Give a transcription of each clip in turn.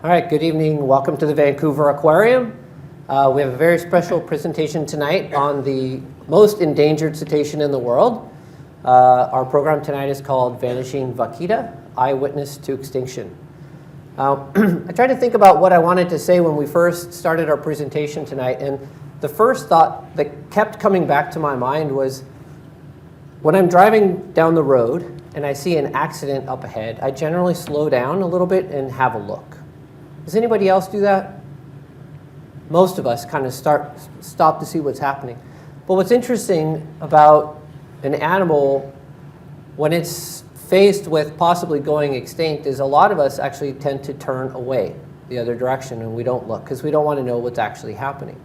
All right, good evening. Welcome to the Vancouver Aquarium. We have a very special presentation tonight on the most endangered cetacean in the world. Our program tonight is called Vanishing Vaquita, Eyewitness to Extinction. I tried to think about what I wanted to say when we first started our presentation tonight, and the first thought that kept coming back to my mind was when I'm driving down the road and I see an accident up ahead, I generally slow down a little bit and have a look. Does anybody else do that? Most of us kind of stop to see what's happening. But what's interesting about an animal when it's faced with possibly going extinct is a lot of us actually tend to turn away the other direction and we don't look because we don't want to know what's actually happening.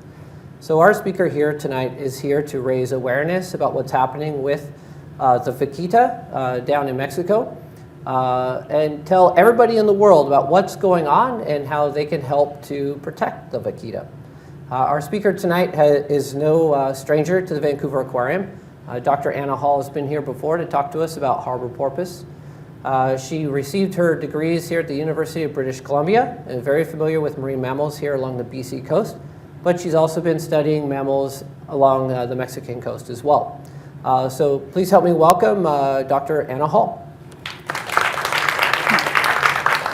So our speaker here tonight is here to raise awareness about what's happening with the vaquita down in Mexico and tell everybody in the world about what's going on and how they can help to protect the vaquita. Our speaker tonight is no stranger to the Vancouver Aquarium. Dr. Anna Hall has been here before to talk to us about harbour porpoise. She received her degrees here at the University of British Columbia and very familiar with marine mammals here along the BC coast, but she's also been studying mammals along the Mexican coast as well. So please help me welcome Dr. Anna Hall.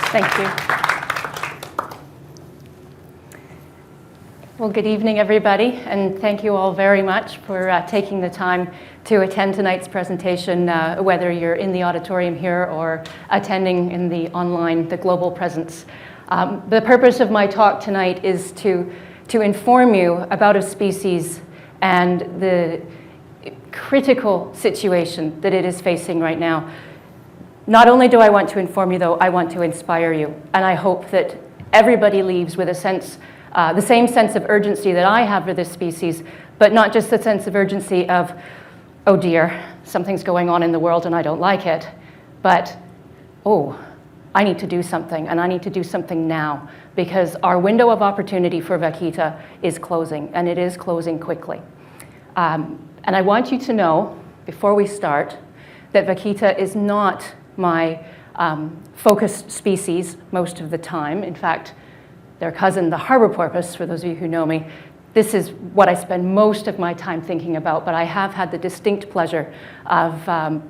Thank you. Well, good evening, everybody, and thank you all very much for taking the time to attend tonight's presentation, whether you're in the auditorium here or attending in the global presence. The purpose of my talk tonight is to inform you about a species and the critical situation that it is facing right now. Not only do I want to inform you, though, I want to inspire you, and I hope that everybody leaves with a sense the same sense of urgency that I have for this species, but not just the sense of urgency of, oh dear, something's going on in the world and I don't like it, but, oh, I need to do something, and I need to do something now, because our window of opportunity for vaquita is closing, and it is closing quickly. And I want you to know, before we start, that vaquita is not my focused species most of the time. In fact, their cousin, the harbour porpoise, for those of you who know me, this is what I spend most of my time thinking about, but I have had the distinct pleasure of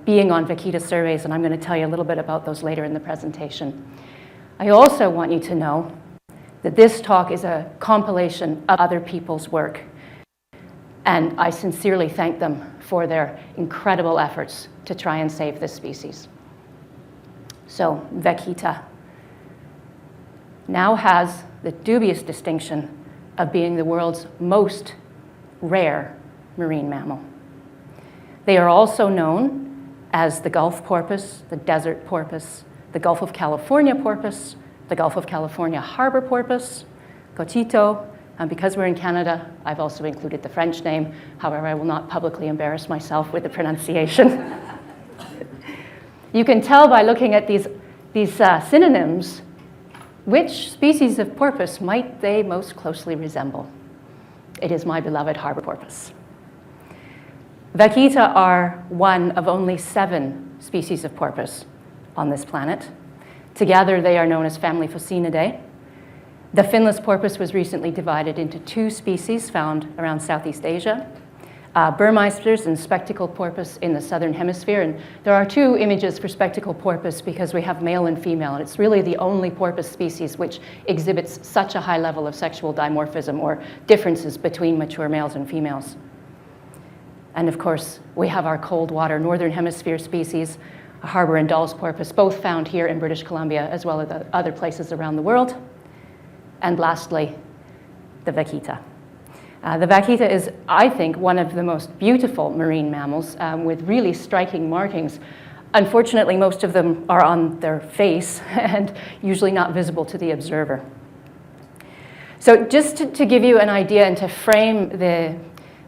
being on vaquita surveys, and I'm going to tell you a little bit about those later in the presentation. I also want you to know that this talk is a compilation of other people's work, and I sincerely thank them for their incredible efforts to try and save this species. So, vaquita now has the dubious distinction of being the world's most rare marine mammal. They are also known as the Gulf porpoise, the desert porpoise, the Gulf of California porpoise, the Gulf of California harbour porpoise, cochito, and because we're in Canada, I've also included the French name. However, I will not publicly embarrass myself with the pronunciation. You can tell by looking at these synonyms which species of porpoise might they most closely resemble. It is my beloved harbour porpoise. Vaquita are one of only 7 species of porpoise on this planet. Together, they are known as family Phocinidae. The finless porpoise was recently divided into 2 species found around Southeast Asia, burmeisters and spectacled porpoise in the southern hemisphere. And there are 2 images for spectacled porpoise because we have male and female, and it's really the only porpoise species which exhibits such a high level of sexual dimorphism or differences between mature males and females. And of course, we have our cold water northern hemisphere species, a harbour and Dall's porpoise, both found here in British Columbia as well as other places around the world. And lastly, the vaquita. The vaquita is, I think, one of the most beautiful marine mammals with really striking markings. Unfortunately, most of them are on their face and usually not visible to the observer. So just to give you an idea and to frame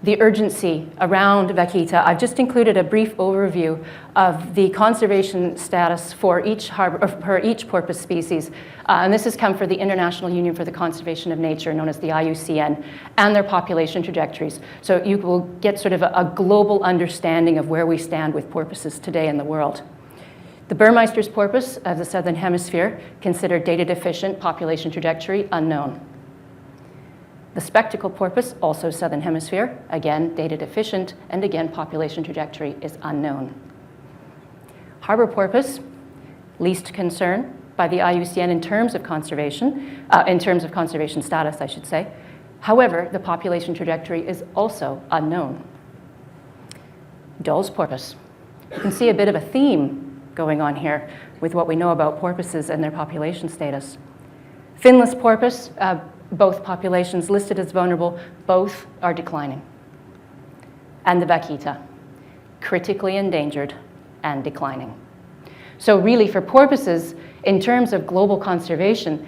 the urgency around vaquita, I've just included a brief overview of the conservation status for each porpoise species. And this has come from the International Union for the Conservation of Nature, known as the IUCN, and their population trajectories. So you will get sort of a global understanding of where we stand with porpoises today in the world. The Burmeister's porpoise of the southern hemisphere, considered data deficient, population trajectory unknown. The spectacle porpoise, also southern hemisphere, again data deficient, and again population trajectory is unknown. Harbour porpoise, least concern by the IUCN in terms of conservation status, I should say. However, the population trajectory is also unknown. Dall's porpoise. You can see a bit of a theme going on here with what we know about porpoises and their population status. Finless porpoise, both populations listed as vulnerable, both are declining. And the Vaquita, critically endangered and declining. So really for porpoises, in terms of global conservation,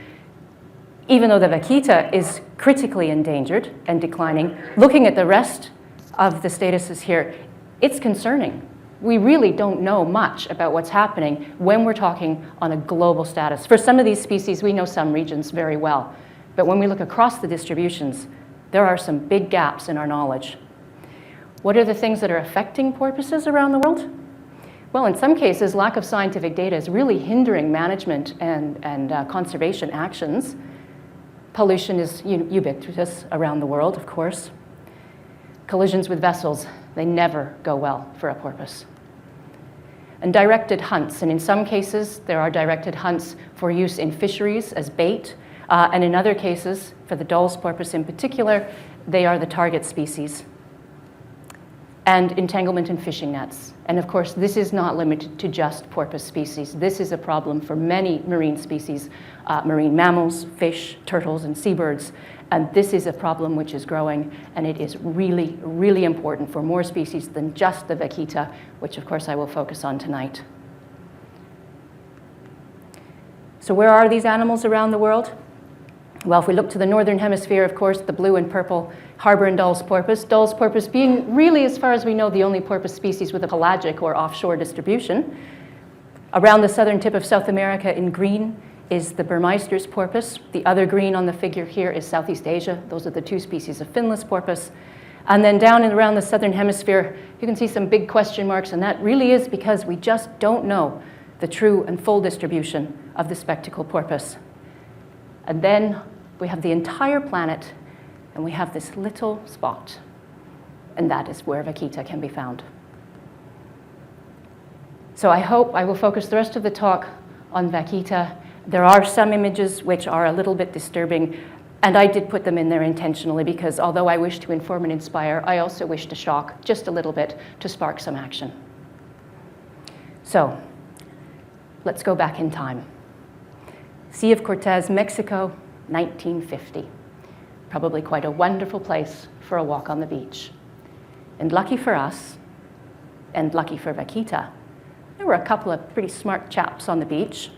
even though the Vaquita is critically endangered and declining, looking at the rest of the statuses here, it's concerning. We really don't know much about what's happening when we're talking on a global status. For some of these species, we know some regions very well. But when we look across the distributions, there are some big gaps in our knowledge. What are the things that are affecting porpoises around the world? Well, in some cases, lack of scientific data is really hindering management and conservation actions. Pollution is ubiquitous around the world, of course. Collisions with vessels, they never go well for a porpoise. And directed hunts, and in some cases, there are directed hunts for use in fisheries as bait, and in other cases, for the Dall's porpoise in particular, they are the target species. And entanglement in fishing nets. And of course, this is not limited to just porpoise species. This is a problem for many marine species, marine mammals, fish, turtles, and seabirds. And this is a problem which is growing, and it is really, really important for more species than just the Vaquita, which of course I will focus on tonight. So where are these animals around the world? Well, if we look to the northern hemisphere, of course, the blue and purple harbour and Dall's porpoise being really, as far as we know, the only porpoise species with a pelagic or offshore distribution. Around the southern tip of South America in green is the Burmeister's porpoise. The other green on the figure here is Southeast Asia. Those are the two species of finless porpoise. And then down and around the southern hemisphere, you can see some big question marks, and that really is because we just don't know the true and full distribution of the spectacle porpoise. And then we have the entire planet, and we have this little spot, and that is where Vaquita can be found. So I hope I will focus the rest of the talk on Vaquita. There are some images which are a little bit disturbing, and I did put them in there intentionally because although I wish to inform and inspire, I also wish to shock just a little bit to spark some action. So let's go back in time. Sea of Cortez, Mexico, 1950. Probably quite a wonderful place for a walk on the beach. And lucky for us, and lucky for Vaquita, there were a couple of pretty smart chaps on the beach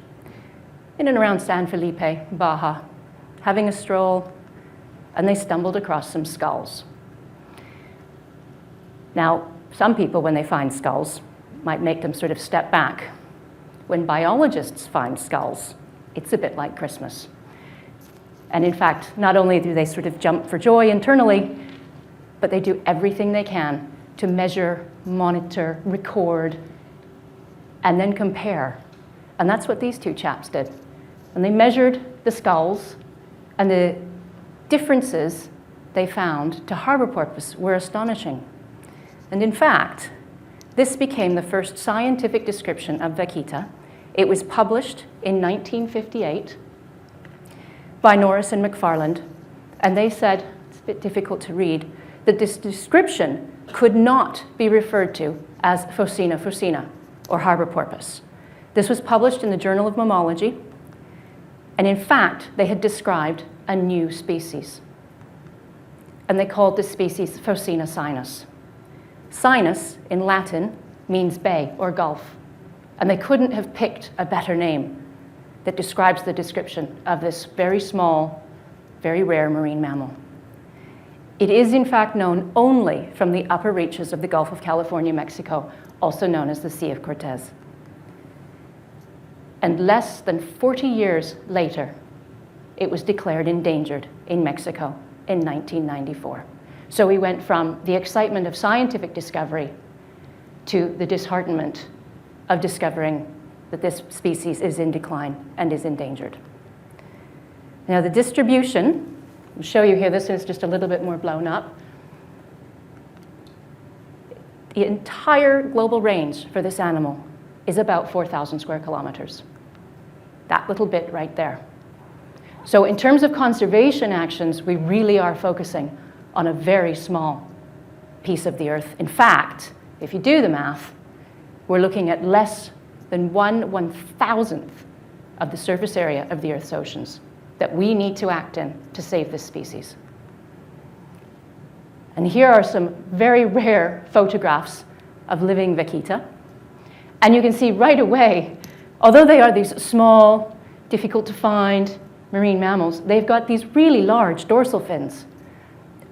in and around San Felipe, Baja, having a stroll, and they stumbled across some skulls. Now, some people, when they find skulls, might make them sort of step back. When biologists find skulls, it's a bit like Christmas. And in fact, not only do they sort of jump for joy internally, but they do everything they can to measure, monitor, record, and then compare. And that's what these two chaps did. And they measured the skulls, and the differences they found to harbour porpoise were astonishing. And in fact, this became the first scientific description of Vaquita. It was published in 1958 by Norris and McFarland, and they said, it's a bit difficult to read, that this description could not be referred to as Phocina phocina, or harbour porpoise. This was published in the Journal of Mammalogy, and in fact, they had described a new species. And they called this species Phocina sinus. Sinus, in Latin, means bay or gulf. And they couldn't have picked a better name that describes the description of this very small, very rare marine mammal. It is, in fact, known only from the upper reaches of the Gulf of California, Mexico, also known as the Sea of Cortez. And less than 40 years later, it was declared endangered in Mexico in 1994. So we went from the excitement of scientific discovery to the disheartenment of discovering that this species is in decline and is endangered. Now the distribution, I'll show you here, this is just a little bit more blown up. The entire global range for this animal is about 4,000 square kilometers. That little bit right there. So in terms of conservation actions, we really are focusing on a very small piece of the Earth. In fact, if you do the math, we're looking at less than 1/1000th of the surface area of the Earth's oceans that we need to act in to save this species. And here are some very rare photographs of living vaquita. And you can see right away, although they are these small, difficult to find marine mammals, they've got these really large dorsal fins.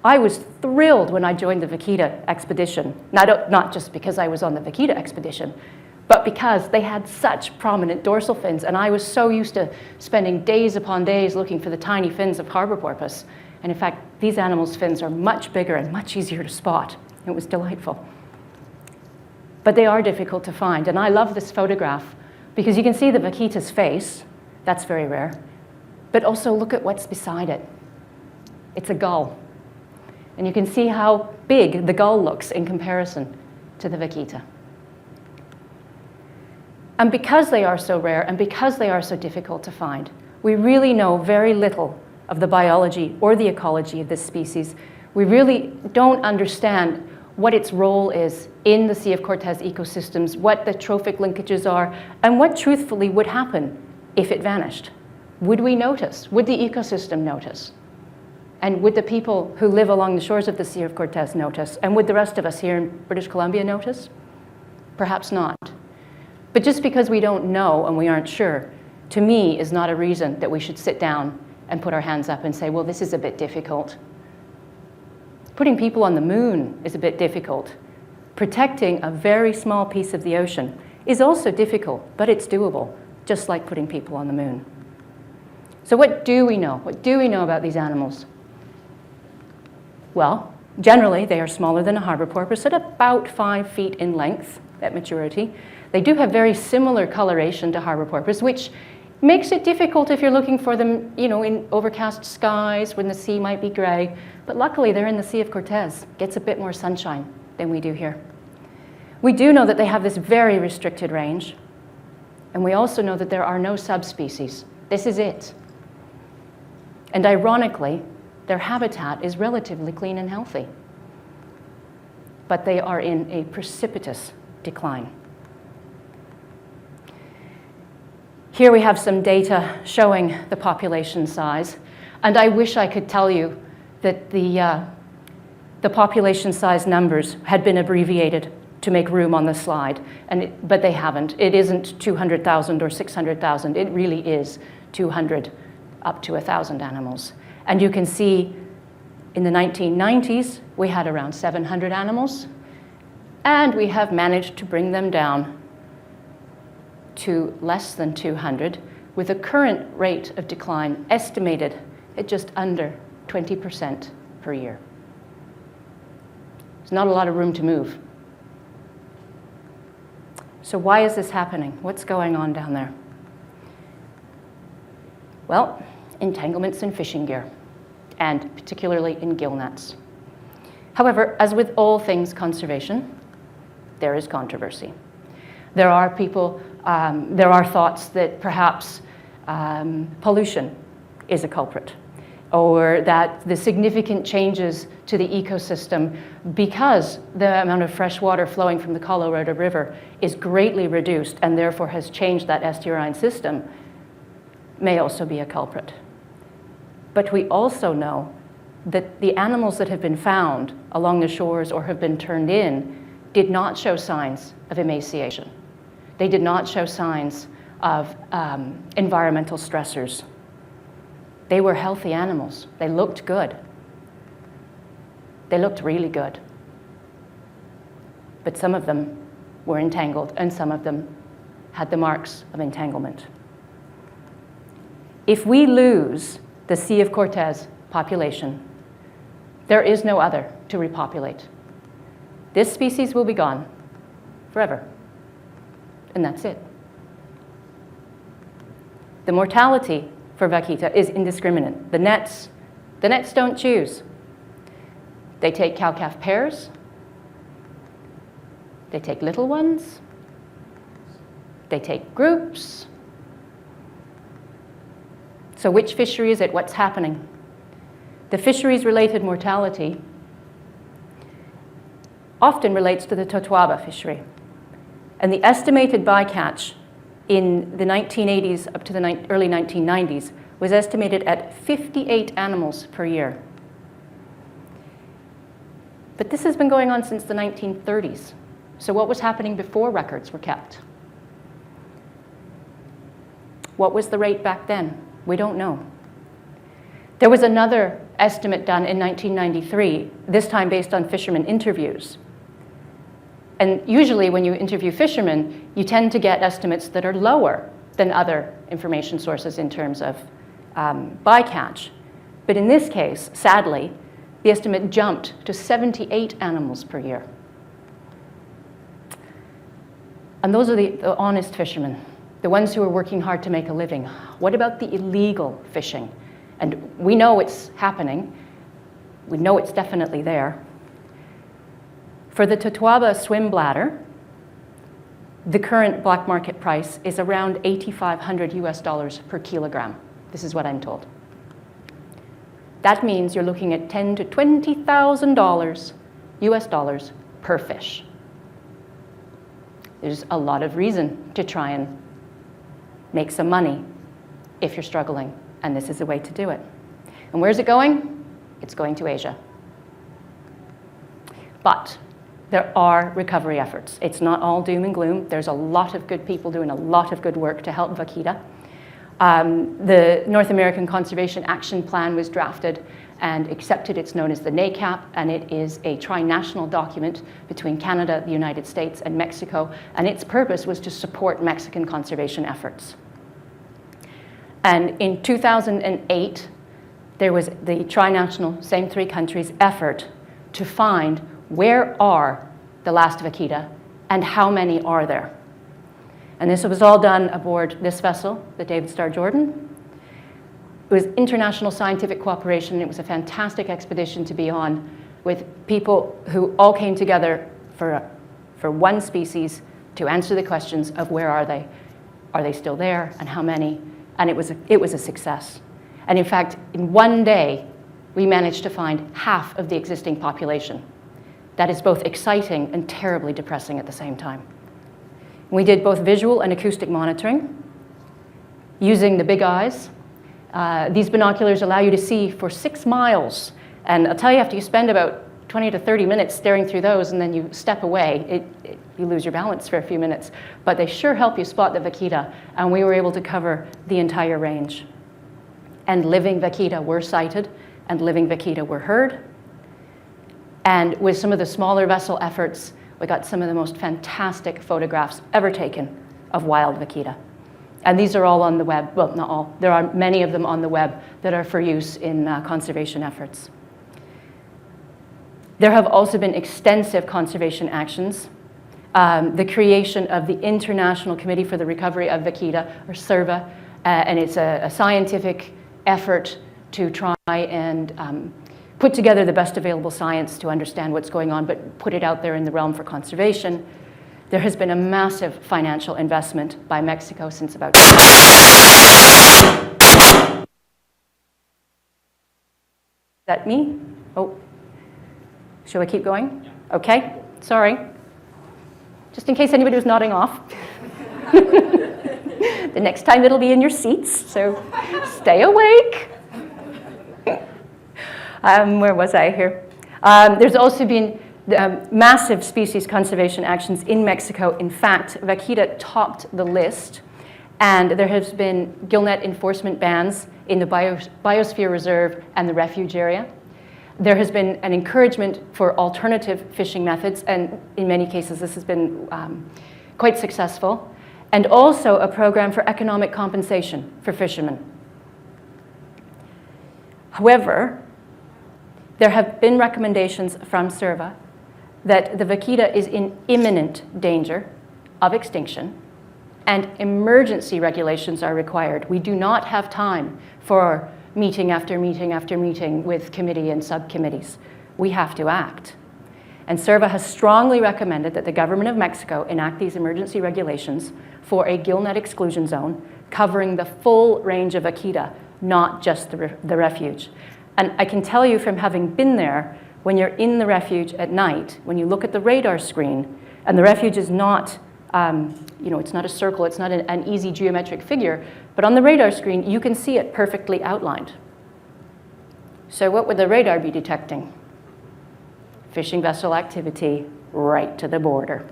I was thrilled when I joined the Vaquita expedition, not just because I was on the Vaquita expedition, but because they had such prominent dorsal fins, and I was so used to spending days upon days looking for the tiny fins of harbour porpoise. And in fact, these animals' fins are much bigger and much easier to spot. It was delightful. But they are difficult to find, and I love this photograph because you can see the vaquita's face. That's very rare. But also look at what's beside it. It's a gull. And you can see how big the gull looks in comparison to the vaquita. And because they are so rare and because they are so difficult to find, we really know very little of the biology or the ecology of this species. We really don't understand what its role is in the Sea of Cortez ecosystems, what the trophic linkages are, and what truthfully would happen if it vanished. Would we notice? Would the ecosystem notice? And would the people who live along the shores of the Sea of Cortez notice? And would the rest of us here in British Columbia notice? Perhaps not. But just because we don't know and we aren't sure, to me, is not a reason that we should sit down and put our hands up and say, well, this is a bit difficult. Putting people on the moon is a bit difficult. Protecting a very small piece of the ocean is also difficult, but it's doable, just like putting people on the moon. So what do we know? What do we know about these animals? Well, generally, they are smaller than a harbour porpoise at about 5 feet in length at maturity. They do have very similar coloration to harbour porpoise, which makes it difficult if you're looking for them, in overcast skies when the sea might be gray. But luckily, they're in the Sea of Cortez. Gets a bit more sunshine than we do here. We do know that they have this very restricted range. And we also know that there are no subspecies. This is it. And ironically, their habitat is relatively clean and healthy. But they are in a precipitous decline. Here we have some data showing the population size. And I wish I could tell you that the population size numbers had been abbreviated to make room on the slide, but they haven't. It isn't 200,000 or 600,000. It really is 200 up to 1,000 animals. And you can see in the 1990s, we had around 700 animals, and we have managed to bring them down to less than 200, with a current rate of decline estimated at just under 20% per year. There's not a lot of room to move. So why is this happening? What's going on down there? Well, entanglements in fishing gear, and particularly in gill nets. However, as with all things conservation, there is controversy. There are thoughts that perhaps pollution is a culprit, or that the significant changes to the ecosystem because the amount of fresh water flowing from the Colorado River is greatly reduced and therefore has changed that estuarine system may also be a culprit. But we also know that the animals that have been found along the shores or have been turned in did not show signs of emaciation. They did not show signs of environmental stressors. They were healthy animals. They looked good. They looked really good. But some of them were entangled, and some of them had the marks of entanglement. If we lose the Sea of Cortez population, there is no other to repopulate. This species will be gone forever, and that's it. The mortality for Vaquita is indiscriminate. The nets don't choose. They take cow-calf pairs. They take little ones. They take groups. So which fishery is it? What's happening? The fisheries-related mortality often relates to the Totoaba fishery. And the estimated bycatch in the 1980s up to the early 1990s was estimated at 58 animals per year. But this has been going on since the 1930s. So what was happening before records were kept? What was the rate back then? We don't know. There was another estimate done in 1993, this time based on fishermen interviews. And usually when you interview fishermen, you tend to get estimates that are lower than other information sources in terms of bycatch. But in this case, sadly, the estimate jumped to 78 animals per year. And those are the honest fishermen, the ones who are working hard to make a living. What about the illegal fishing? And we know it's happening. We know it's definitely there. For the Totoaba swim bladder, the current black market price is around $8,500 US per kilogram. This is what I'm told. That means you're looking at $10,000 to $20,000 US dollars per fish. There's a lot of reason to try and make some money if you're struggling, and this is a way to do it. And where's it going? It's going to Asia. But there are recovery efforts. It's not all doom and gloom. There's a lot of good people doing a lot of good work to help Vaquita. The North American Conservation Action Plan was drafted and accepted. It's known as the NACAP, and it is a tri-national document between Canada, the United States, and Mexico, and its purpose was to support Mexican conservation efforts. And in 2008, there was the tri-national, same three countries, effort to find where are the last Vaquita and how many are there. And this was all done aboard this vessel, the David Starr Jordan. It was international scientific cooperation. It was a fantastic expedition to be on with people who all came together for one species to answer the questions of where are they still there, and how many, and it was a success. And in fact, in one day, we managed to find half of the existing population. That is both exciting and terribly depressing at the same time. We did both visual and acoustic monitoring using the big eyes. These binoculars allow you to see for 6 miles. And I'll tell you, after you spend about 20 to 30 minutes staring through those and then you step away, you lose your balance for a few minutes. But they sure help you spot the Vaquita. And we were able to cover the entire range. And living Vaquita were sighted, and living Vaquita were heard. And with some of the smaller vessel efforts, we got some of the most fantastic photographs ever taken of wild Vaquita. And these are all on the web. Well, not all. There are many of them on the web that are for use in conservation efforts. There have also been extensive conservation actions. The creation of the International Committee for the Recovery of Vaquita, or CIRVA, and it's a scientific effort to try and put together the best available science to understand what's going on, but put it out there in the realm for conservation. There has been a massive financial investment by Mexico since about... Is that me? Oh, shall I keep going? Okay, sorry. Just in case anybody was nodding off. The next time it'll be in your seats, so stay awake. Where was I here? There's also been massive species conservation actions in Mexico. In fact, Vaquita topped the list, and there has been gillnet enforcement bans in the biosphere reserve and the refuge area. There has been an encouragement for alternative fishing methods, and in many cases this has been quite successful, and also a program for economic compensation for fishermen. However, there have been recommendations from CIRVA that the Vaquita is in imminent danger of extinction, And emergency regulations are required. We do not have time for meeting after meeting after meeting with committee and subcommittees. We have to act. And CERVA has strongly recommended that the government of Mexico enact these emergency regulations for a gillnet exclusion zone covering the full range of Vaquita, not just the refuge. And I can tell you from having been there, when you're in the refuge at night, when you look at the radar screen, and the refuge is not, it's not a circle, it's not an easy geometric figure, but on the radar screen, you can see it perfectly outlined. So what would the radar be detecting? Fishing vessel activity right to the border.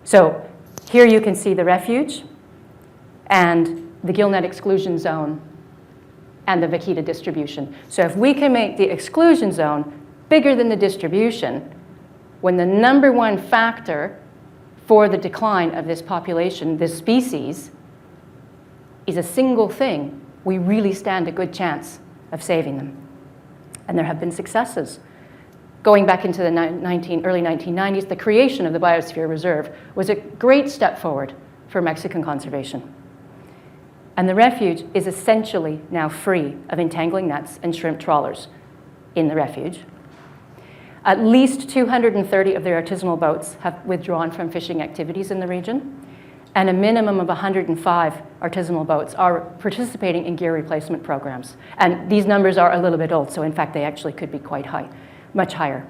So here you can see the refuge and the gillnet exclusion zone and the Vaquita distribution. So if we can make the exclusion zone bigger than the distribution, when the number one factor for the decline of this population, this species, is a single thing, we really stand a good chance of saving them. And there have been successes. Going back into the early 1990s, the creation of the Biosphere Reserve was a great step forward for Mexican conservation. And the refuge is essentially now free of entangling nets and shrimp trawlers in the refuge. At least 230 of their artisanal boats have withdrawn from fishing activities in the region, and a minimum of 105 artisanal boats are participating in gear replacement programs. And these numbers are a little bit old, so in fact they actually could be quite high, much higher.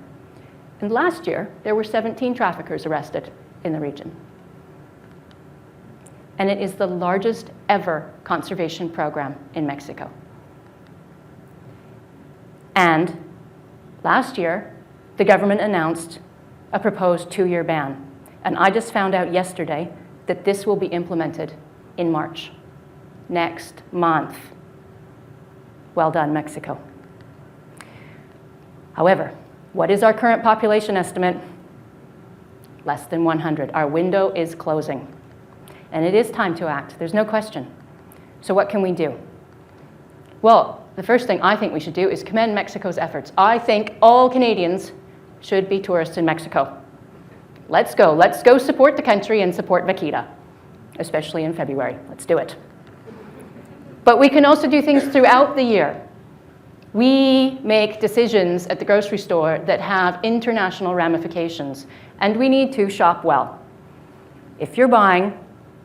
And last year, there were 17 traffickers arrested in the region. And it is the largest ever conservation program in Mexico. And last year, the government announced a proposed 2-year ban. And I just found out yesterday that this will be implemented in March, next month. Well done, Mexico. However, what is our current population estimate? Less than 100. Our window is closing. And it is time to act, there's no question. So what can we do? Well, the first thing I think we should do is commend Mexico's efforts. I think all Canadians should be tourists in Mexico. Let's go support the country and support Vaquita, especially in February. Let's do it. But we can also do things throughout the year. We make decisions at the grocery store that have international ramifications, and we need to shop well. If you're buying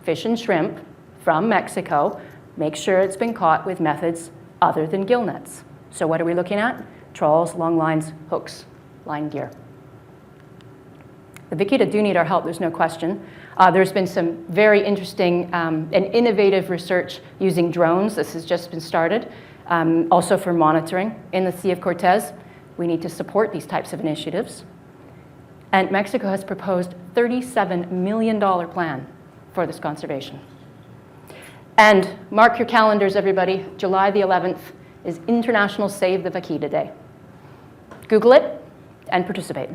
fish and shrimp from Mexico, make sure it's been caught with methods other than gill nets. So what are we looking at? Trawls, long lines, hooks, line gear. The Vaquita do need our help, there's no question. There's been some very interesting and innovative research using drones. This has just been started, also for monitoring in the Sea of Cortez. We need to support these types of initiatives. And Mexico has proposed $37 million plan for this conservation. And mark your calendars, everybody. July the 11th is International Save the Vaquita Day. Google it and participate.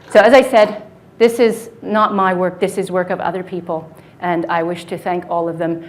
So as I said, this is not my work, this is work of other people, and I wish to thank all of them.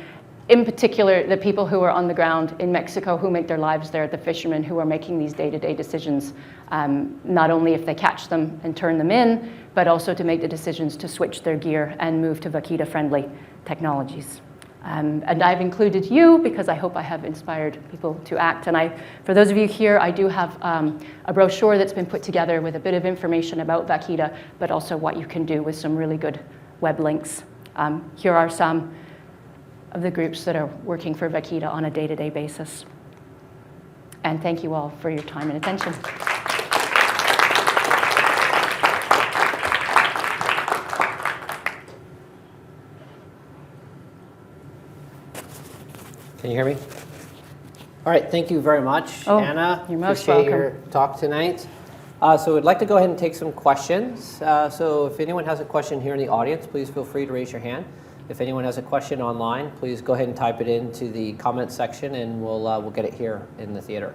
In particular, the people who are on the ground in Mexico who make their lives there, the fishermen who are making these day-to-day decisions, not only if they catch them and turn them in, but also to make the decisions to switch their gear and move to Vaquita-friendly technologies. And I've included you because I hope I have inspired people to act. And for those of you here, I do have a brochure that's been put together with a bit of information about Vaquita, but also what you can do with some really good web links. Here are some of the groups that are working for Vaquita on a day-to-day basis. And thank you all for your time and attention. Can you hear me? All right, thank you very much, Anna. You're most Appreciate welcome. your talk tonight. So we'd like to go ahead and take some questions. So if anyone has a question here in the audience, please feel free to raise your hand. If anyone has a question online, please go ahead and type it into the comment section, and we'll get it here in the theater.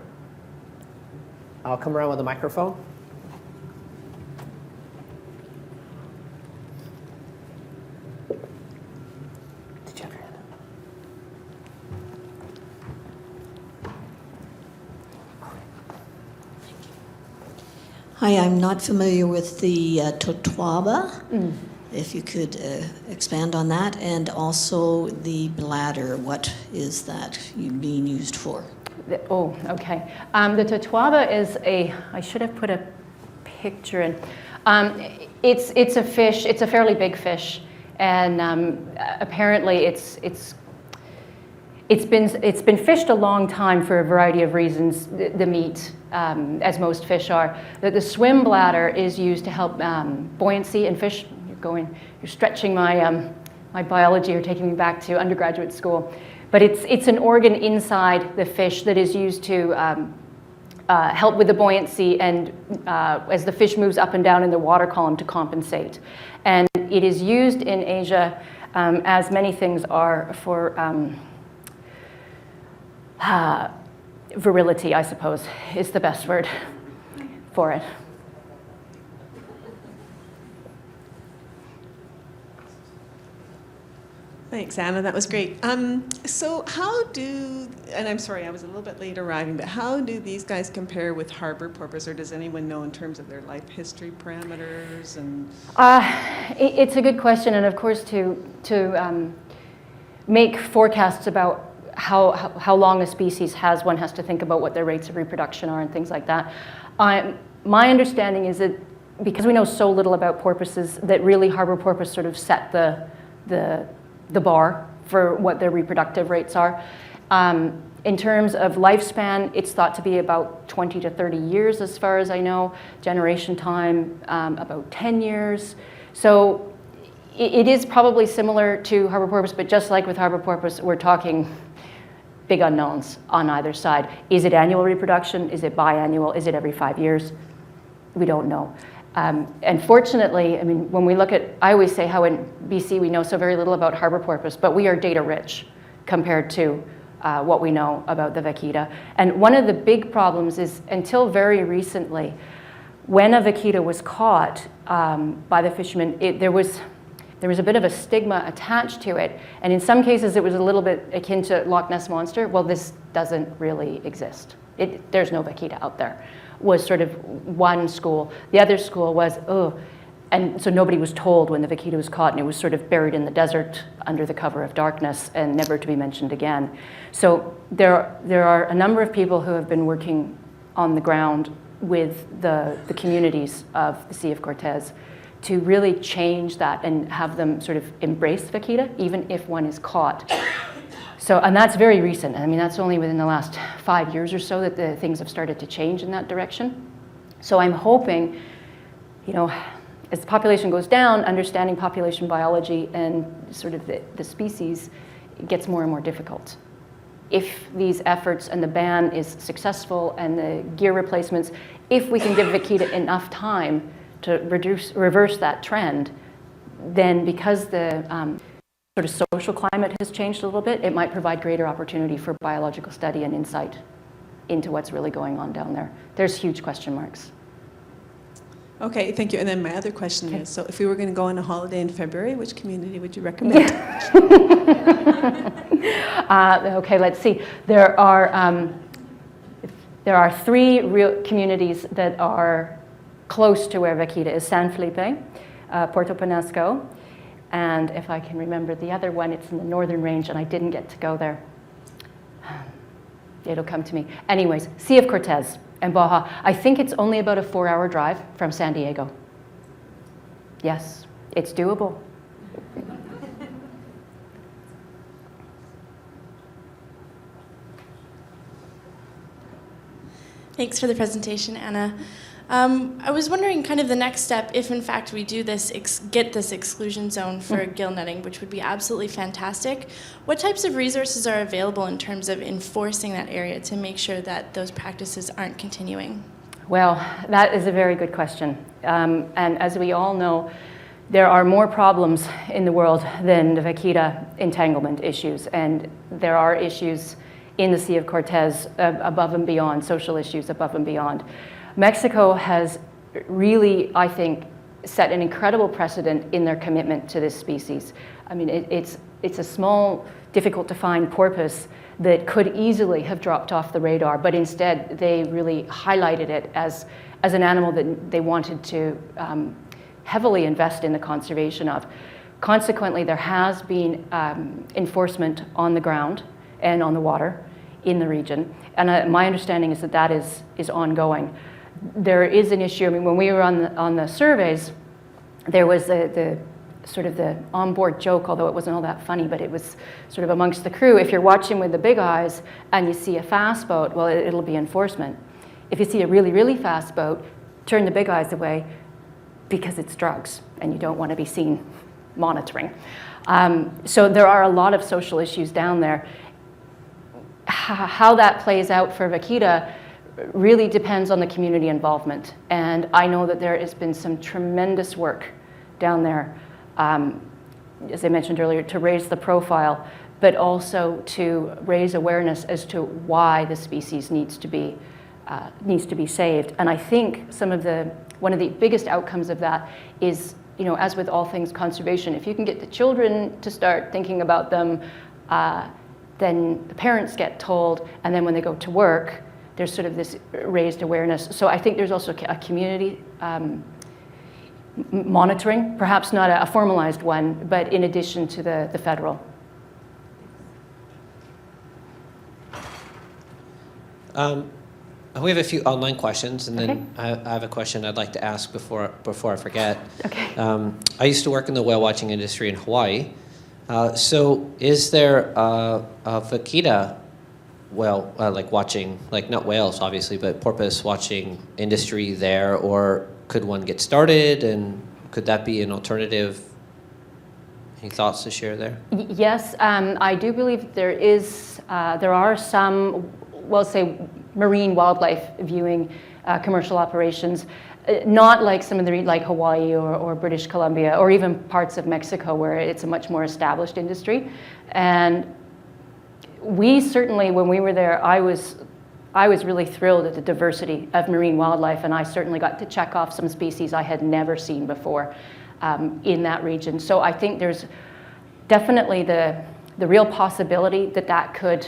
I'll come around with a microphone. Did you have your hand up? Hi, I'm not familiar with the Totoaba. if you could expand on that, and also the bladder, what is that being used for? Oh, okay. The totoaba is I should have put a picture in. It's a fish, it's a fairly big fish, and apparently it's been fished a long time for a variety of reasons, the meat, as most fish are. The swim bladder is used to help buoyancy in fish. You're stretching my biology, or taking me back to undergraduate school. But it's an organ inside the fish that is used to help with the buoyancy and as the fish moves up and down in the water column to compensate. And it is used in Asia, as many things are, for virility, I suppose, is the best word for it. Thanks, Anna. That was great. So how do, and I'm sorry, I was a little bit late arriving, but how do these guys compare with harbour porpoise, or does anyone know in terms of their life history parameters? And it's a good question, and of course to make forecasts about how long a species has, one has to think about what their rates of reproduction are and things like that. My understanding is that because we know so little about porpoises, that really harbour porpoise sort of set the bar for what their reproductive rates are. In terms of lifespan, it's thought to be about 20 to 30 years as far as I know. Generation time, about 10 years. So it is probably similar to harbour porpoise, but just like with harbour porpoise, we're talking big unknowns on either side. Is it annual reproduction? Is it biannual? Is it every 5 years? We don't know. And fortunately, I mean, when we look at, I always say how in BC we know so very little about harbour porpoise, but we are data rich compared to what we know about the vaquita. And one of the big problems is, until very recently, when a vaquita was caught by the fishermen, there was a bit of a stigma attached to it. And in some cases, it was a little bit akin to Loch Ness Monster. Well, this doesn't really exist. There's no vaquita out there, was sort of one school. The other school was, and so nobody was told when the vaquita was caught, and it was sort of buried in the desert under the cover of darkness and never to be mentioned again. So there are a number of people who have been working on the ground with the communities of the Sea of Cortez to really change that and have them sort of embrace vaquita, even if one is caught. So, and that's very recent. I mean, that's only within the last 5 years or so that the things have started to change in that direction. So I'm hoping, as the population goes down, understanding population biology and sort of the species gets more and more difficult. If these efforts and the ban is successful and the gear replacements, if we can give vaquita enough time to reverse that trend, then because the sort of social climate has changed a little bit, it might provide greater opportunity for biological study and insight into what's really going on down there. There's huge question marks. okay, thank you. And then my other question is, so if we were going to go on a holiday in February, which community would you recommend? Okay, let's see. There are 3 real communities that are close to where vaquita is: San Felipe, Puerto Penasco, and if I can remember the other one, it's in the northern range, and I didn't get to go there. It'll come to me. Anyways, Sea of Cortez and Baja. I think it's only about a 4-hour drive from San Diego. Yes, it's doable. Thanks for the presentation, Anna. I was wondering kind of the next step, if in fact we do this, get this exclusion zone for gill netting, which would be absolutely fantastic. What types of resources are available in terms of enforcing that area to make sure that those practices aren't continuing? Well, that is a very good question. And as we all know, there are more problems in the world than the vaquita entanglement issues. And there are issues in the Sea of Cortez above and beyond, social issues above and beyond. Mexico has really, I think, set an incredible precedent in their commitment to this species. I mean, it's a small, difficult to find porpoise that could easily have dropped off the radar, but instead they really highlighted it as an animal that they wanted to heavily invest in the conservation of. Consequently, there has been enforcement on the ground and on the water in the region, and my understanding is that that is ongoing. There is an issue. I mean, when we were on the surveys, there was the sort of the onboard joke, although it wasn't all that funny, but it was sort of amongst the crew. If you're watching with the big eyes and you see a fast boat, well, it'll be enforcement. If you see a really, really fast boat, turn the big eyes away because it's drugs and you don't want to be seen monitoring. So there are a lot of social issues down there. How that plays out for Vaquita really depends on the community involvement. And I know that there has been some tremendous work down there, as I mentioned earlier, to raise the profile, but also to raise awareness as to why the species needs to be saved. And I think one of the biggest outcomes of that is, you know, as with all things conservation, if you can get the children to start thinking about them, then the parents get told, and then when they go to work, there's sort of this raised awareness. So I think there's also a community monitoring, perhaps not a formalized one, but in addition to the federal. We have a few online questions, and then Okay. I have a question I'd like to ask before I forget. Okay. I used to work in the whale watching industry in Hawaii. So is there a Vaquita whale, like watching, like not whales obviously, but porpoise watching industry there, or could one get started, and could that be an alternative? Any thoughts to share there? Yes, I do believe there are some, well, say, marine wildlife viewing commercial operations, not like some of the, like Hawaii or British Columbia, or even parts of Mexico where it's a much more established industry. And we certainly, when we were there, I was really thrilled at the diversity of marine wildlife, and I certainly got to check off some species I had never seen before in that region. So I think there's definitely the real possibility that could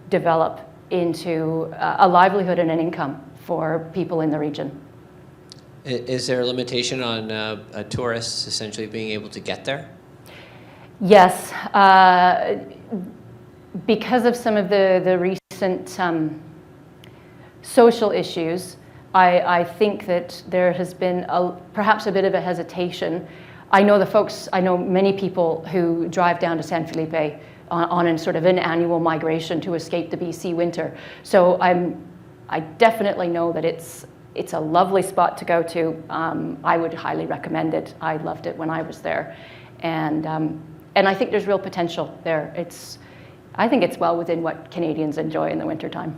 develop into a livelihood and an income for people in the region. Is there a limitation on tourists essentially being able to get there? Yes, because of some of the recent social issues, I think that there has been perhaps a bit of a hesitation. I know many people who drive down to San Felipe on a sort of an annual migration to escape the BC winter. So I definitely know that it's a lovely spot to go to. I would highly recommend it. I loved it when I was there, and I think there's real potential there. I think it's well within what Canadians enjoy in the wintertime.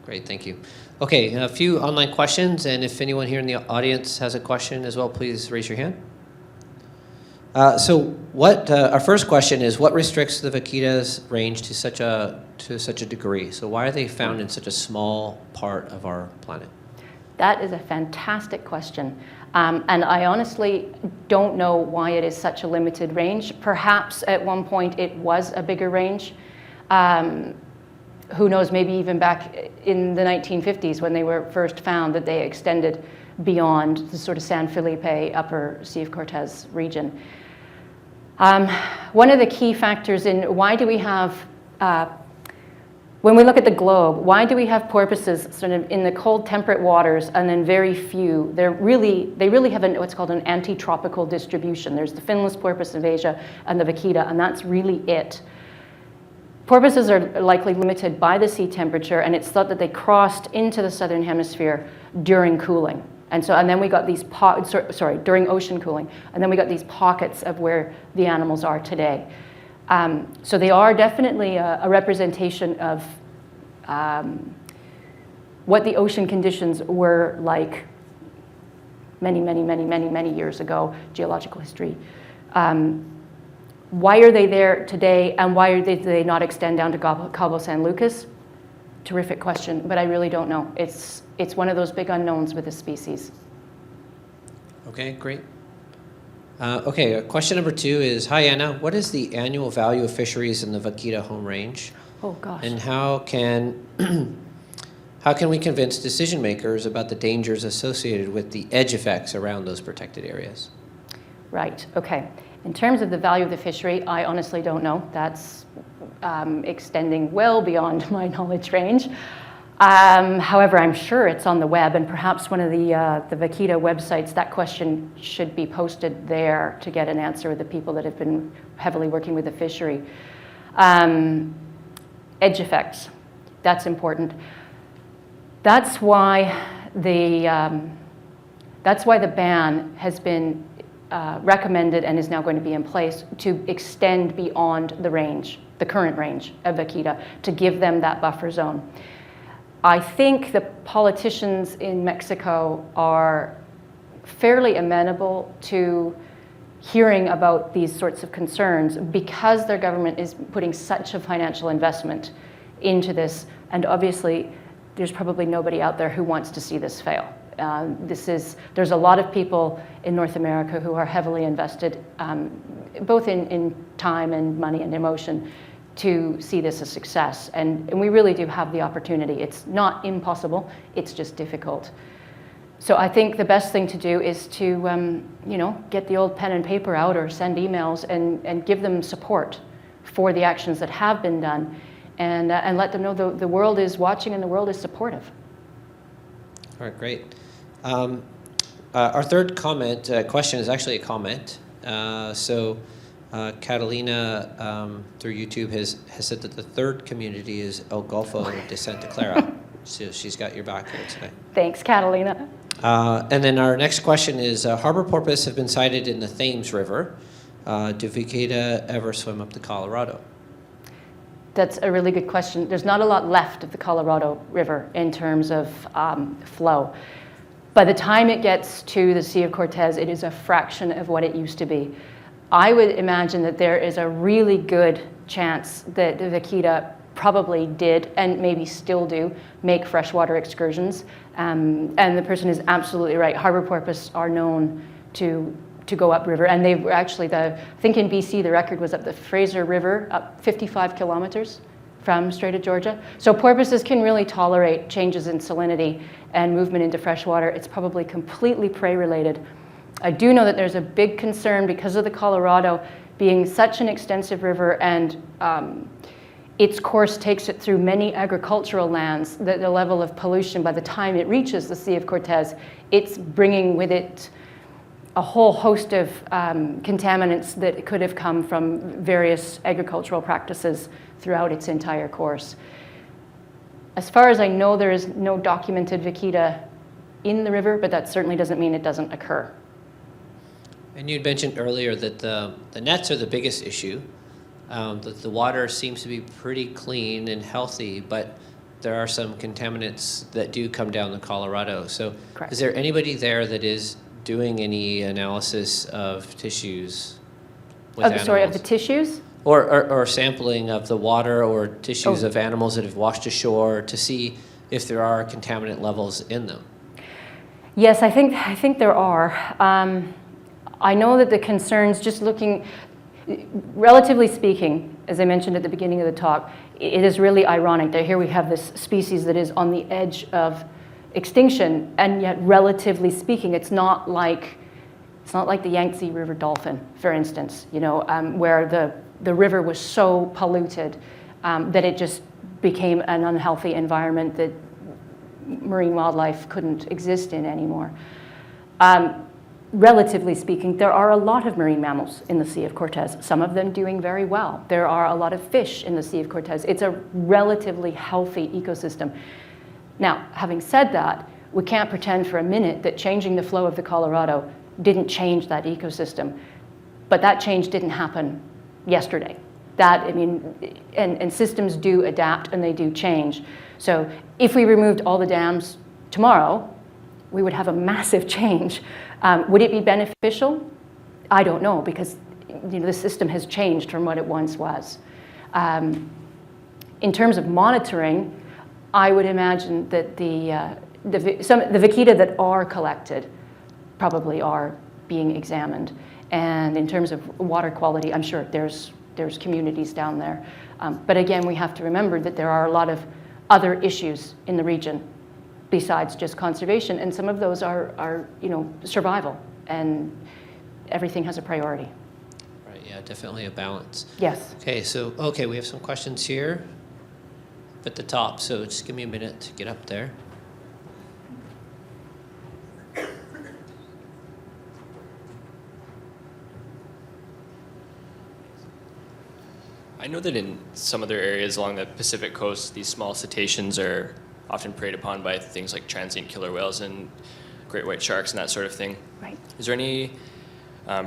Great, thank you. Okay, a few online questions, and if anyone here in the audience has a question as well, please raise your hand. So our first question is, what restricts the Vaquita's range to such a degree? So why are they found in such a small part of our planet? That is a fantastic question. And I honestly don't know why it is such a limited range. Perhaps at one point it was a bigger range. Who knows, maybe even back in the 1950s when they were first found, that they extended beyond the sort of San Felipe, upper Sea of Cortez region. One of the key factors in why do we have, when we look at the globe, why do we have porpoises sort of in the cold temperate waters and then very few? They really have what's called an anti-tropical distribution. There's the finless porpoise of Asia and the Vaquita, and that's really it. Porpoises are likely limited by the sea temperature, and it's thought that they crossed into the southern hemisphere during cooling. And then we got these during ocean cooling, and then we got these pockets of where the animals are today. So they are definitely a representation of what the ocean conditions were like many years ago, geological history. Why are they there today, and why do they not extend down to Cabo San Lucas? Terrific question, but I really don't know. It's one of those big unknowns with this species. Okay, great. Okay, question number 2 is, hi Anna, what is the annual value of fisheries in the Vaquita home range? Oh gosh. And how can how can we convince decision makers about the dangers associated with the edge effects around those protected areas? Right, okay. In terms of the value of the fishery, I honestly don't know. That's extending well beyond my knowledge range. However, I'm sure it's on the web, and perhaps one of the Vaquita websites, that question should be posted there to get an answer with the people that have been heavily working with the fishery. Edge effects, that's important. That's why the ban has been recommended and is now going to be in place to extend beyond the range, the current range of Vaquita, to give them that buffer zone. I think the politicians in Mexico are fairly amenable to hearing about these sorts of concerns because their government is putting such a financial investment into this, and obviously there's probably nobody out there who wants to see this fail. There's a lot of people in North America who are heavily invested, both in time and money and emotion, to see this a success. And we really do have the opportunity. It's not impossible, it's just difficult. So I think the best thing to do is to get the old pen and paper out or send emails and give them support for the actions that have been done, and let them know the world is watching and the world is supportive. All right, great. Our third question is actually a comment. Catalina, through YouTube, has said that the third community is El Golfo de Santa Clara. So she's got your back here today. Thanks, Catalina. And then our next question is, harbor porpoise have been sighted in the Thames River. Do Vaquita ever swim up the Colorado? That's a really good question. There's not a lot left of the Colorado River in terms of flow. By the time it gets to the Sea of Cortez, it is a fraction of what it used to be. I would imagine that there is a really good chance that the Vaquita probably did, and maybe still do, make freshwater excursions. And the person is absolutely right. Harbor porpoise are known to go upriver, and they've actually, I think in BC the record was up the Fraser River, up 55 kilometers from Strait of Georgia. So porpoises can really tolerate changes in salinity and movement into freshwater. It's probably completely prey related. I do know that there's a big concern because of the Colorado being such an extensive river, and its course takes it through many agricultural lands, that the level of pollution by the time it reaches the Sea of Cortez, it's bringing with it a whole host of contaminants that could have come from various agricultural practices throughout its entire course. As far as I know, there is no documented Vaquita in the river, but that certainly doesn't mean it doesn't occur. And you'd mentioned earlier that the nets are the biggest issue, that the water seems to be pretty clean and healthy, but there are some contaminants that do come down the Colorado. So Correct. Is there anybody there that is doing any analysis of tissues with animals? Of the tissues? Or sampling of the water or tissues of animals that have washed ashore to see if there are contaminant levels in them? Yes, I think there are. I know that the concerns, just looking, relatively speaking, as I mentioned at the beginning of the talk, it is really ironic that here we have this species that is on the edge of extinction, and yet relatively speaking, it's not like the Yangtze River dolphin, for instance, where the river was so polluted that it just became an unhealthy environment that marine wildlife couldn't exist in anymore. Relatively speaking, there are a lot of marine mammals in the Sea of Cortez, some of them doing very well. There are a lot of fish in the Sea of Cortez. It's a relatively healthy ecosystem. Now, having said that, we can't pretend for a minute that changing the flow of the Colorado didn't change that ecosystem. But that change didn't happen yesterday. And systems do adapt and they do change. So if we removed all the dams tomorrow, we would have a massive change. Would it be beneficial? I don't know, because the system has changed from what it once was. In terms of monitoring, I would imagine that the Vaquita that are collected probably are being examined. And in terms of water quality, I'm sure there's communities down there. But again, we have to remember that there are a lot of other issues in the region besides just conservation, and some of those are survival, and everything has a priority. Right, yeah, definitely a balance. Yes. Okay, we have some questions here at the top, so just give me a minute to get up there. I know that in some other areas along the Pacific coast, these small cetaceans are often preyed upon by things like transient killer whales and great white sharks and that sort of thing. Right. Is there any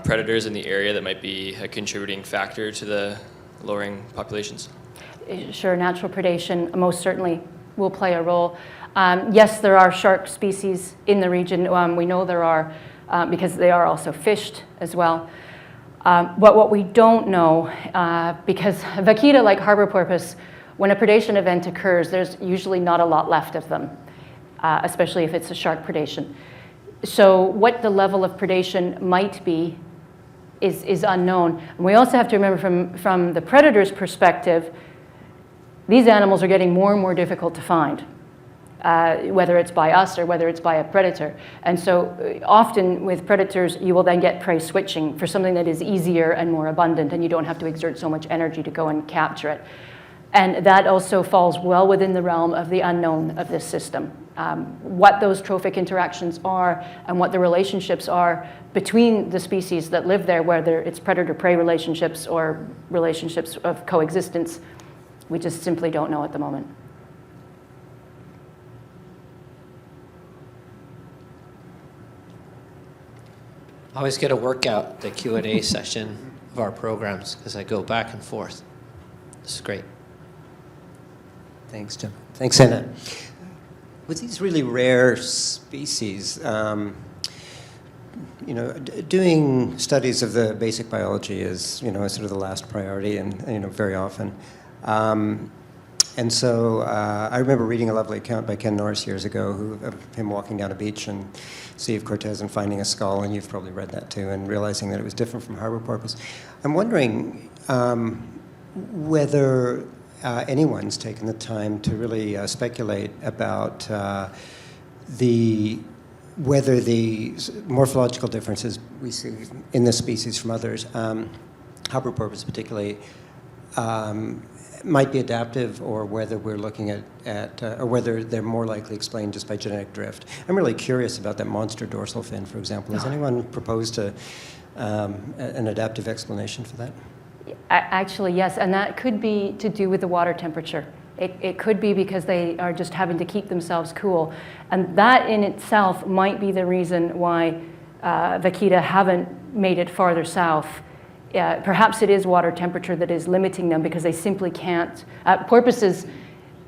predators in the area that might be a contributing factor to the lowering populations? Sure, natural predation most certainly will play a role. Yes, there are shark species in the region. We know there are because they are also fished as well. But what we don't know, because vaquita, like harbor porpoise, when a predation event occurs, there's usually not a lot left of them, especially if it's a shark predation. So what the level of predation might be is unknown. And we also have to remember from the predator's perspective, these animals are getting more and more difficult to find, whether it's by us or whether it's by a predator. And so often with predators, you will then get prey switching for something that is easier and more abundant, and you don't have to exert so much energy to go and capture it. And that also falls well within the realm of the unknown of this system. What those trophic interactions are and what the relationships are between the species that live there, whether it's predator-prey relationships or relationships of coexistence, we just simply don't know at the moment. I always get a workout, the Q&A session of our programs, because I go back and forth. This is great. Thanks, Jim. Thanks, Anna. With these really rare species, doing studies of the basic biology is, sort of the last priority, and very often. And so I remember reading a lovely account by Ken Norris years ago of him walking down a beach and Sea of Cortez and finding a skull, and you've probably read that too, and realizing that it was different from harbor porpoise. I'm wondering whether anyone's taken the time to really speculate about whether the morphological differences we see in this species from others, harbor porpoise particularly, might be adaptive, or whether we're looking at or whether they're more likely explained just by genetic drift. I'm really curious about that monster dorsal fin, for example. Has anyone proposed an adaptive explanation for that? Actually, yes, and that could be to do with the water temperature. It could be because they are just having to keep themselves cool. And that in itself might be the reason why vaquita haven't made it farther south. Perhaps it is water temperature that is limiting them, because they simply can't. Porpoises,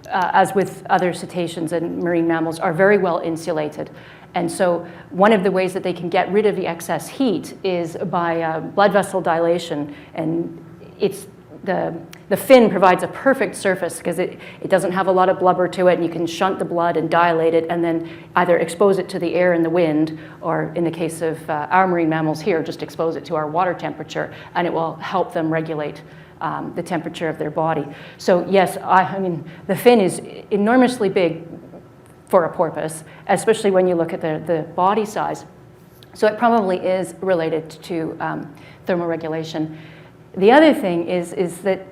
as with other cetaceans and marine mammals, are very well insulated. And so one of the ways that they can get rid of the excess heat is by blood vessel dilation. And it's the fin provides a perfect surface because it doesn't have a lot of blubber to it, and you can shunt the blood and dilate it and then either expose it to the air and the wind, or in the case of our marine mammals here, just expose it to our water temperature, and it will help them regulate the temperature of their body. So yes, I mean, the fin is enormously big for a porpoise, especially when you look at the body size. So it probably is related to thermoregulation. The other thing is that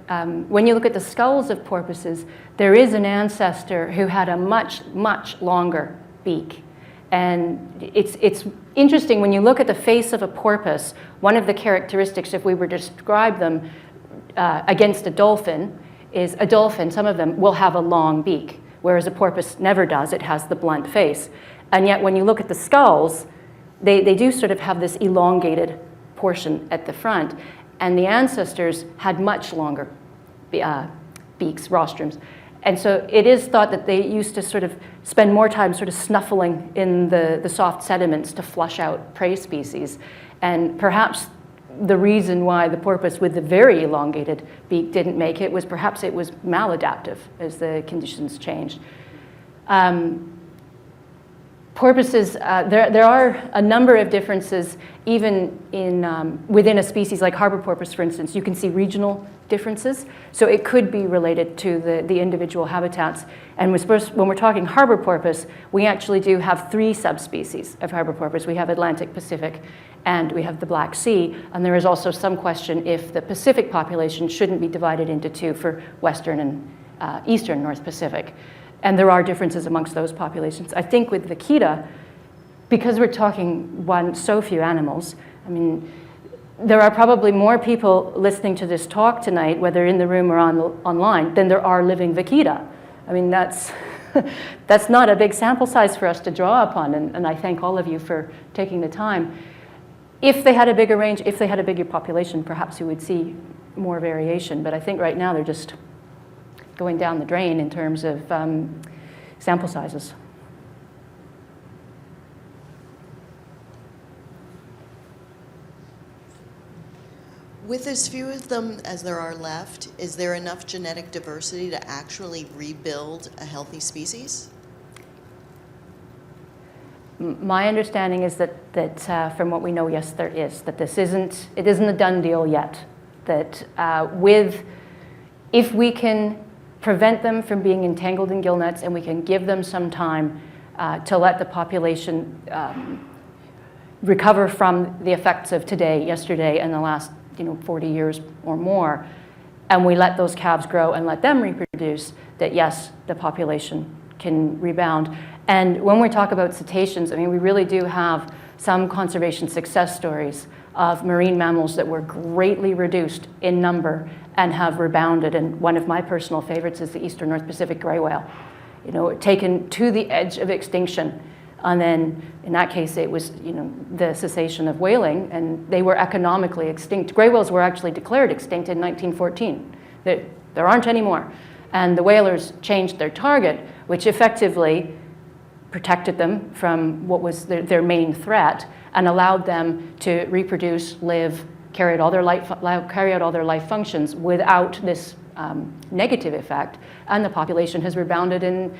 when you look at the skulls of porpoises, there is an ancestor who had a much, much longer beak. And it's interesting, when you look at the face of a porpoise, one of the characteristics, if we were to describe them against a dolphin, is a dolphin, some of them, will have a long beak, whereas a porpoise never does. It has the blunt face. And yet when you look at the skulls, they do sort of have this elongated portion at the front. And the ancestors had much longer beaks, rostrums. And so it is thought that they used to sort of spend more time sort of snuffling in the soft sediments to flush out prey species. And perhaps the reason why the porpoise with the very elongated beak didn't make it was perhaps it was maladaptive as the conditions changed. porpoises, there are a number of differences even in, within a species like harbor porpoise, for instance. You can see regional differences. So it could be related to the individual habitats. And when we're talking harbor porpoise, we actually do have 3 subspecies of harbor porpoise. We have Atlantic, Pacific, and we have the Black Sea. And there is also some question if the Pacific population shouldn't be divided into 2 for Western and Eastern North Pacific. And there are differences amongst those populations. I think with Vaquita, because we're talking so few animals, I mean, there are probably more people listening to this talk tonight, whether in the room or online, than there are living Vaquita. I mean, that's not a big sample size for us to draw upon, and I thank all of you for taking the time. If they had a bigger range, if they had a bigger population, perhaps we would see more variation, but I think right now they're just going down the drain in terms of sample sizes. With as few of them as there are left, is there enough genetic diversity to actually rebuild a healthy species? My understanding is that from what we know, yes, there is. That it isn't a done deal yet. That if we can prevent them from being entangled in gill nets and we can give them some time to let the population recover from the effects of today, yesterday, and the last 40 years or more, and we let those calves grow and let them reproduce, that yes, the population can rebound. And when we talk about cetaceans, I mean, we really do have some conservation success stories of marine mammals that were greatly reduced in number and have rebounded. And one of my personal favorites is the eastern North Pacific gray whale, taken to the edge of extinction. And then in that case, it was, the cessation of whaling, and they were economically extinct. Gray whales were actually declared extinct in 1914. There aren't any more. And the whalers changed their target, which effectively protected them from what was their main threat and allowed them to reproduce, live, carry out all their life functions without this negative effect. And the population has rebounded in,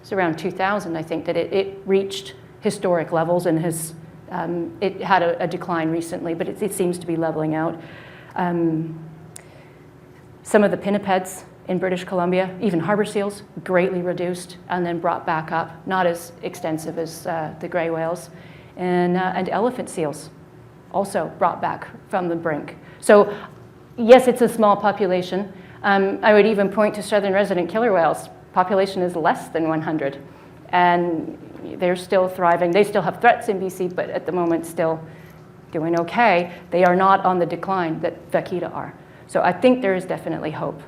it's around 2000, I think, that it reached historic levels and it had a decline recently, but it seems to be leveling out. Some of the pinnipeds in British Columbia, even harbor seals, greatly reduced and then brought back up, not as extensive as the gray whales, and elephant seals also brought back from the brink. So yes, it's a small population. I would even point to southern resident killer whales. Population is less than 100, and they're still thriving. They still have threats in BC, but at the moment still doing okay. They are not on the decline that Vaquita are. So I think there is definitely hope.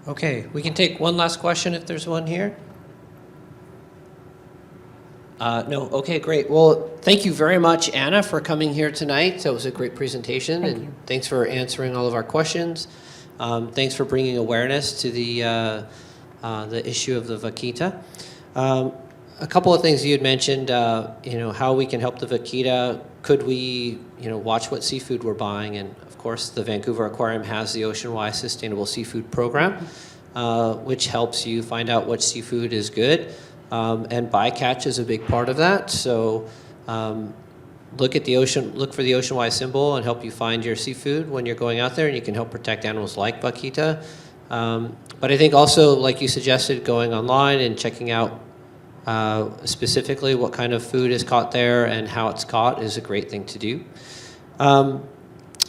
Okay, we can take one last question if there's one here. No, okay, great. Well, thank you very much, Anna, for coming here tonight. That was a great presentation, and thanks for answering all of our questions. Thanks for bringing awareness to the issue of the Vaquita. A couple of things you had mentioned, how we can help the Vaquita. Could we, watch what seafood we're buying? And of course, the Vancouver Aquarium has the Ocean-wise Sustainable Seafood Program, which helps you find out what seafood is good. And bycatch is a big part of that. So look for the Ocean-wise symbol and help you find your seafood when you're going out there, and you can help protect animals like Vaquita. But I think also, like you suggested, going online and checking out specifically what kind of food is caught there and how it's caught is a great thing to do.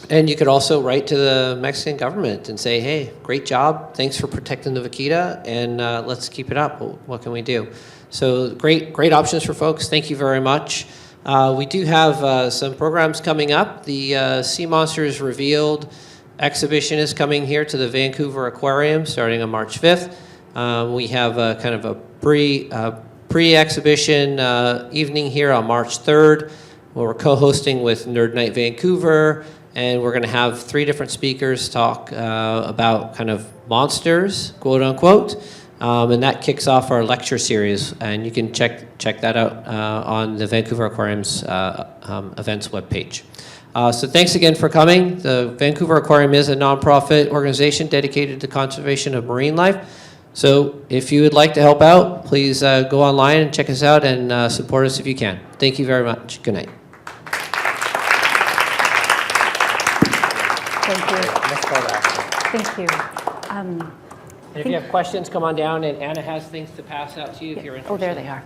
And you could also write to the Mexican government and say, hey, great job, thanks for protecting the Vaquita, and let's keep it up. What can we do? So great options for folks. Thank you very much. We do have some programs coming up. The Sea Monsters Revealed exhibition is coming here to the Vancouver Aquarium starting on March 5th. We have kind of a pre-exhibition evening here on March 3rd, where we're co-hosting with Nerd Night Vancouver, and we're going to have 3 different speakers talk about kind of monsters, quote unquote, and that kicks off our lecture series, and you can check that out on the Vancouver Aquarium's events webpage. So thanks again for coming. The Vancouver Aquarium is a nonprofit organization dedicated to conservation of marine life. So if you would like to help out, please go online and check us out and support us if you can. Thank you very much. Good night. Thank you. Next call to action. Thank you. And if you have questions, come on down, and Anna has things to pass out to you if you're interested. Oh, there they are.